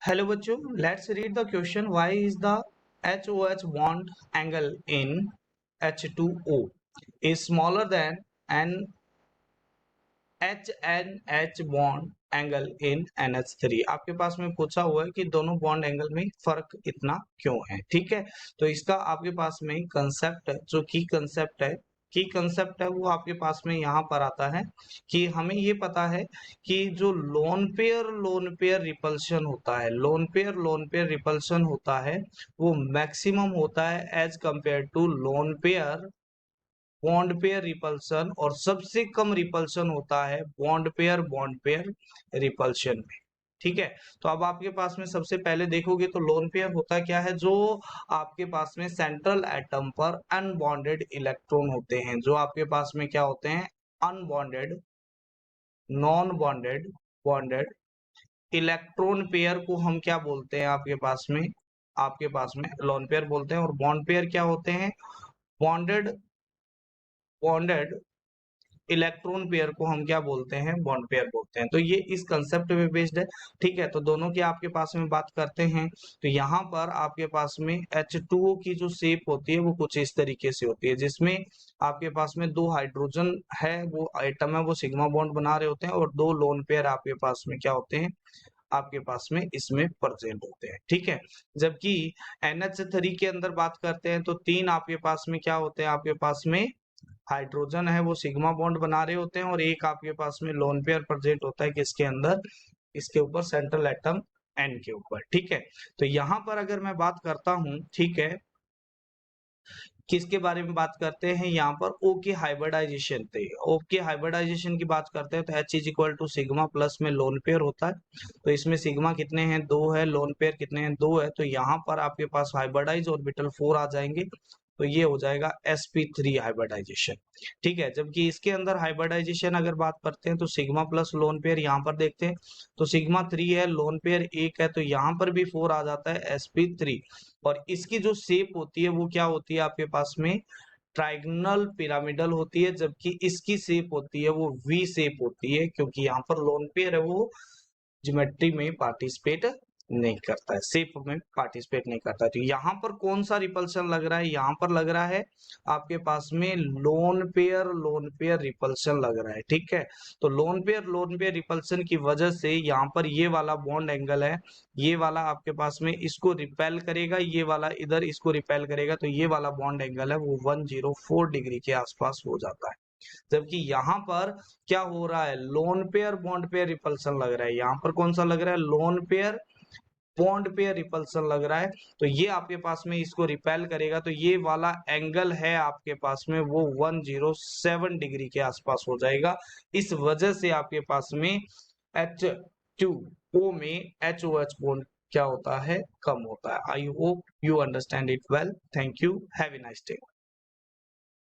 Hello बच्चों, let's read the question. Why is the HOH bond angle in H2O is smaller than an HNH bond angle in NH3? आपके पास में पूछा हुआ है कि दोनों बॉन्ड एंगल में फर्क इतना क्यों है। ठीक है, तो इसका आपके पास में कंसेप्ट जो की कंसेप्ट है वो आपके पास में यहाँ पर आता है कि हमें ये पता है कि जो लोन पेयर रिपल्शन होता है, लोन पेयर रिपल्शन होता है वो मैक्सिमम होता है as compare to lone pair bond pair repulsion, और सबसे कम रिपल्शन होता है बॉन्ड पेयर रिपल्शन में। ठीक है, तो अब आपके पास में सबसे पहले देखोगे तो लोन पेयर होता क्या है, जो आपके पास में सेंट्रल एटम पर अनबॉन्डेड इलेक्ट्रॉन होते हैं, जो आपके पास में क्या होते हैं, unbonded non bonded electron pair को हम क्या बोलते हैं, आपके पास में लोन पेयर बोलते हैं। और बॉन्ड पेयर क्या होते हैं, बॉन्डेड बॉन्डेड इलेक्ट्रॉन पेयर को हम क्या बोलते हैं, बॉन्ड पेयर बोलते हैं। तो ये इस कंसेप्ट पे बेस्ड है। ठीक है, तो दोनों की आपके पास में बात करते हैं तो यहाँ पर आपके पास में H2O की जो शेप होती है वो कुछ इस तरीके से होती है, जिसमें आपके पास में दो हाइड्रोजन है, वो आइटम है, वो सिग्मा बॉन्ड बना रहे होते हैं, और दो लोन पेयर आपके पास में क्या होते हैं, आपके पास में इसमें प्रेजेंट होते हैं। ठीक है, जबकि NH3 के अंदर बात करते हैं तो तीन आपके पास में क्या होते हैं, आपके पास में हाइड्रोजन है वो सिग्मा बॉन्ड बना रहे होते हैं, और एक आपके पास में लोन पेयर प्रेजेंट होता है किसके अंदर, इसके ऊपर सेंट्रल एटम N के ऊपर। ठीक है, तो यहाँ पर अगर मैं बात करता हूँ, ठीक है, किसके बारे में बात करते हैं, यहाँ पर O के हाइब्रिडाइजेशन थे, O के हाइब्रिडाइजेशन की बात करते हैं तो H is equal to sigma plus में लोन पेयर होता है। तो इसमें सिग्मा कितने हैं, 2 है, लोन पेयर कितने हैं, 2 है, तो यहाँ पर आपके पास हाइब्रिडाइज ऑर्बिटल 4 आ जाएंगे, तो ये हो जाएगा sp3 हाइब्रिडाइजेशन। ठीक है, जबकि इसके अंदर हाइब्रिडाइजेशन अगर बात करते हैं तो सिग्मा प्लस लोन पेयर यहाँ पर देखते हैं तो सिग्मा 3 है, लोन पेयर 1 है, तो यहाँ पर भी 4 आ जाता है sp3। और इसकी जो शेप होती है वो क्या होती है, आपके पास में ट्राइगोनल पिरामिडल होती है, जबकि इसकी शेप होती है वो वी शेप होती है, क्योंकि यहाँ पर लोन पेयर है वो ज्योमेट्री में पार्टिसिपेट नहीं करता है, शेप में पार्टिसिपेट नहीं करता है। तो यहाँ पर कौन सा रिपल्शन लग रहा है, यहाँ पर लग रहा है आपके पास में लोन पेयर रिपल्शन लग रहा है। ठीक है, तो लोन पेयर रिपल्शन की वजह से यहाँ पर ये वाला बॉन्ड एंगल है, ये वाला आपके पास में इसको रिपेल करेगा, ये वाला इधर इसको रिपेल करेगा, तो ये वाला बॉन्ड एंगल है वो 104 डिग्री के आसपास हो जाता है। जबकि यहाँ पर क्या हो रहा है, loan pair bond pair repulsion लग रहा है, यहाँ पर कौन सा लग रहा है, loan pair bond pair repulsion लग रहा है। तो ये आपके पास में इसको रिपेल करेगा, तो ये वाला एंगल है आपके पास में वो 107 डिग्री के आसपास हो जाएगा। इस वजह से आपके पास में H2O में HOH बॉन्ड क्या होता है, कम होता है। I hope you understand it well. Thank you, have a nice day.